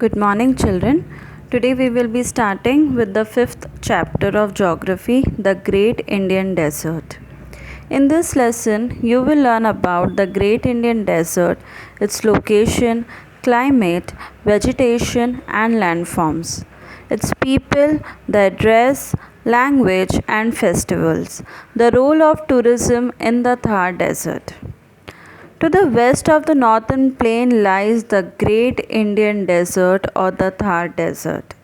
Good morning, children. Today we will be starting with the fifth chapter of Geography, the Great Indian Desert. In this lesson, you will learn about the Great Indian Desert, its location, climate, vegetation, and landforms, its people, their dress, language, and festivals, the role of tourism in the Thar Desert. To the west of the northern plain lies the Great Indian Desert or the Thar Desert.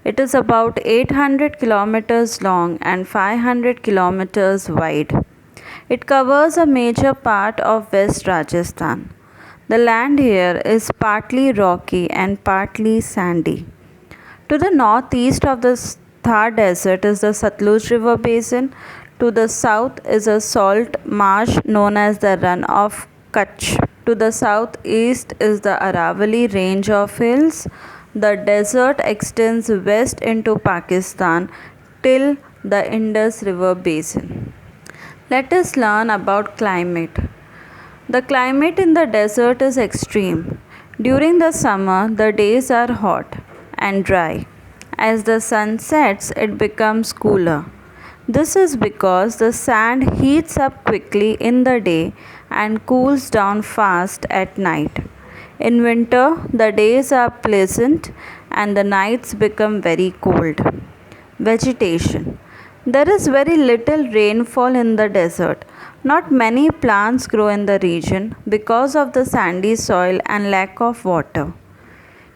It is about 800 kilometers long and 500 kilometers wide. It covers a major part of West Rajasthan. The land here is partly rocky and partly sandy. To the northeast of the Thar Desert is the Satluj River basin. To the south is a salt marsh known as the Run of Kutch. To the southeast is the Aravalli range of hills. The desert extends west into Pakistan till the Indus River basin. Let us learn about climate. The climate in the desert is extreme. During the summer, the days are hot and dry. As the sun sets, it becomes cooler. This is because the sand heats up quickly in the day and cools down fast at night. In winter, the days are pleasant and the nights become very cold. Vegetation. There is very little rainfall in the desert. Not many plants grow in the region because of the sandy soil and lack of water.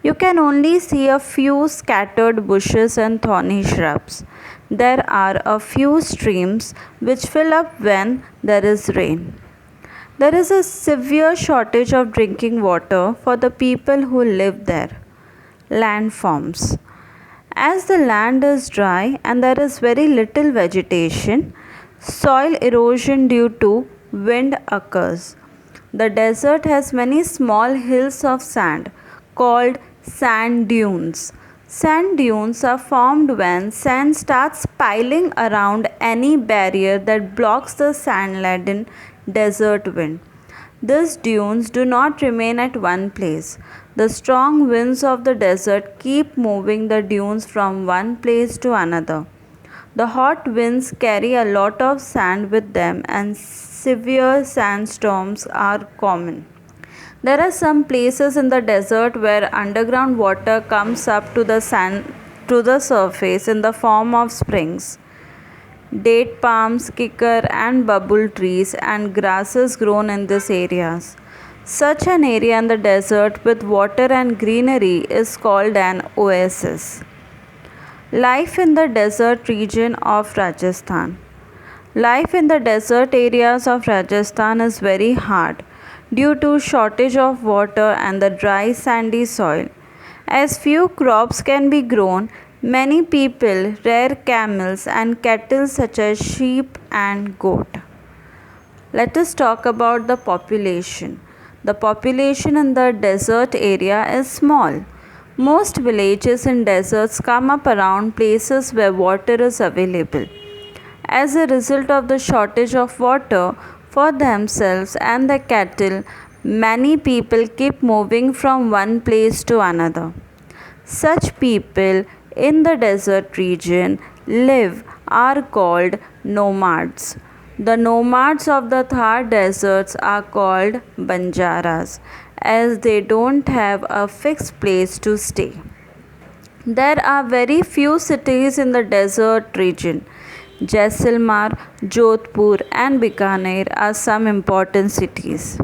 You can only see a few scattered bushes and thorny shrubs. There are a few streams which fill up when there is rain. There is a severe shortage of drinking water for the people who live there. Landforms. As the land is dry and there is very little vegetation, soil erosion due to wind occurs. The desert has many small hills of sand called sand dunes. Sand dunes are formed when sand starts piling around any barrier that blocks the sand-laden desert wind. These dunes do not remain at one place. The strong winds of the desert keep moving the dunes from one place to another. The hot winds carry a lot of sand with them and severe sandstorms are common. There are some places in the desert where underground water comes up to the surface in the form of springs. Date palms, kikar and bubble trees and grasses grown in these areas. Such an area in the desert with water and greenery is called an oasis. Life in the desert region of Rajasthan. Life in the desert areas of Rajasthan is very hard due to shortage of water and the dry sandy soil. As few crops can be grown, many people rear camels and cattle such as sheep and goat. Let us talk about the population. The population in the desert area is small. Most villages in deserts come up around places where water is available. As a result of the shortage of water for themselves and the cattle, many people keep moving from one place to another. Such people in the desert region are called nomads. The nomads of the Thar deserts are called Banjaras as they don't have a fixed place to stay. There are very few cities in the desert region. Jaisalmer, Jodhpur and Bikaner are some important cities.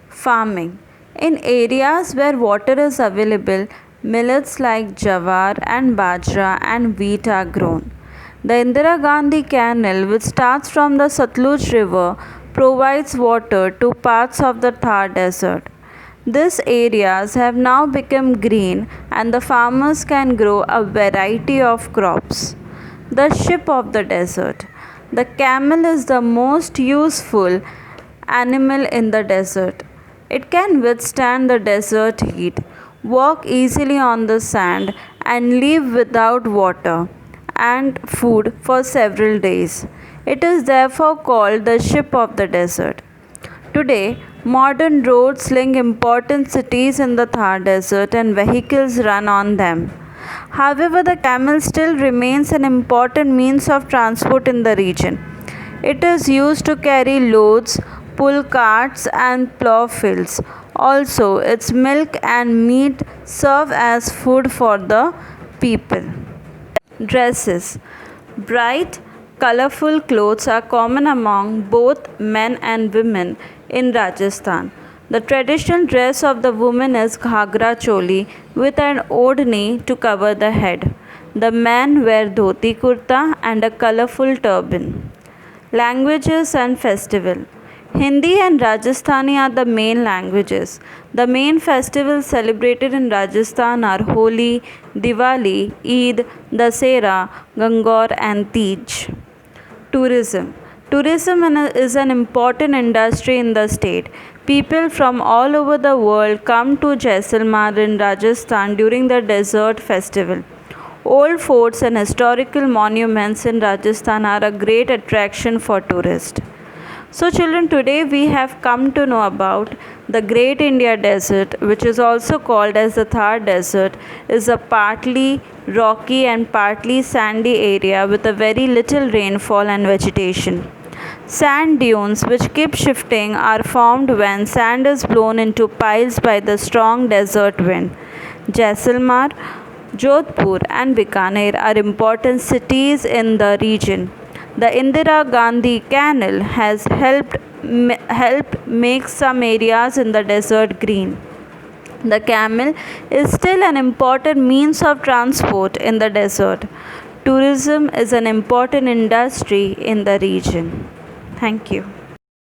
Farming. In areas where water is available, millets like jawar and bajra and wheat are grown. The Indira Gandhi Canal, which starts from the Satluj River, provides water to parts of the Thar Desert. These areas have now become green and the farmers can grow a variety of crops. The sheep of the desert. The camel is the most useful animal in the desert. It can withstand the desert heat, walk easily on the sand, and live without water and food for several days. It is therefore called the sheep of the desert. Today, Modern roads link important cities in the Thar Desert and vehicles run on them. However, the camel still remains an important means of transport in the region. It is used to carry loads, pull carts, and plow fields. Also, its milk and meat serve as food for the people. Dresses. Bright, colorful clothes are common among both men and women in Rajasthan. The traditional dress of the woman is ghagra choli with an odhni to cover the head. The men wear dhoti kurta and a colorful turban. Languages and festival. Hindi and Rajasthani are the main languages. The main festivals celebrated in Rajasthan are Holi, Diwali, Eid, Dasera, Gangor, and Tej. Tourism. Tourism is an important industry in the state. People from all over the world come to Jaisalmer in Rajasthan during the desert festival. Old forts and historical monuments in Rajasthan are a great attraction for tourists. So, children, today we have come to know about the Great India Desert, which is also called as the Thar Desert, is a partly rocky and partly sandy area with a very little rainfall and vegetation. Sand dunes, which keep shifting, are formed when sand is blown into piles by the strong desert wind. Jaisalmer, Jodhpur, and Bikaner are important cities in the region. The Indira Gandhi Canal has helped make some areas in the desert green. The camel is still an important means of transport in the desert. Tourism is an important industry in the region. Thank you.